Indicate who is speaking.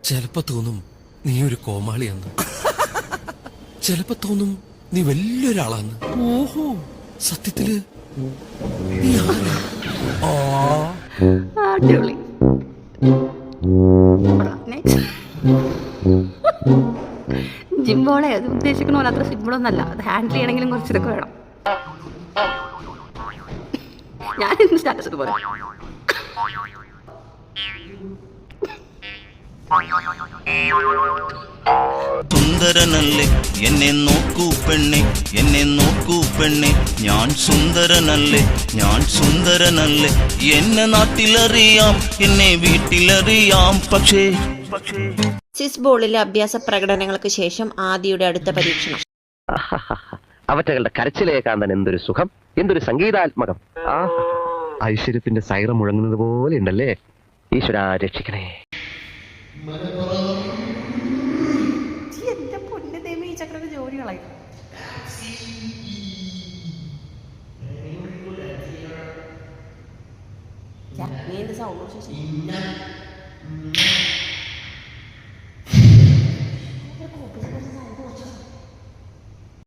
Speaker 1: ചിലപ്പോ തോന്നും നീ ഒരു കോമാളിയാന്ന്, ചിലപ്പോ തോന്നും നീ വലിയൊരാളാന്ന്. ഓഹോ, സത്യത്തില് നീ ആരാ?
Speaker 2: അടിപൊളി. ജിംബോളെ അത് ഉദ്ദേശിക്കണ പോലെ അത്ര സിമ്പിളൊന്നല്ല. അത് ഹാൻഡിൽ ചെയ്യണമെങ്കിലും കുറച്ചിതൊക്കെ വേണം. ഞാൻ ഇന്ന് സ്റ്റാറ്റസ് ഇതുപോലെ
Speaker 3: സുന്ദരനല്ലേ എന്നെ നോക്കൂ പെണ്ണെ, എന്നെ നോക്കൂ പെണ്ണെ, ഞാൻ സുന്ദരനല്ലേ, ഞാൻ സുന്ദരനല്ലേ. എന്നെ നാട്ടിലറിയാം, എന്നെ വീട്ടിലറിയാം, പക്ഷേ
Speaker 4: സ്വിസ് ബോളിലെ അഭ്യാസ പ്രകടനങ്ങൾക്ക് ശേഷം ആദിയുടെ അടുത്ത പരീക്ഷണം.
Speaker 5: അവറ്റകളുടെ കരച്ചിലേക്കാൻ തന്നെ എന്തൊരു സുഖം, എന്തൊരു സംഗീതാത്മകം. ഐശ്വര്യത്തിന്റെ സൈറം മുഴങ്ങുന്നത് പോലെ ഉണ്ടല്ലേ. ഈശ്വരാ രക്ഷിക്കണേ.
Speaker 2: എന്റെ പൊന്നെ ദൈവമേ, ഈ ചക്രന്റെ ജോലികളായി. നീ എന്റെ സൗണ്ട്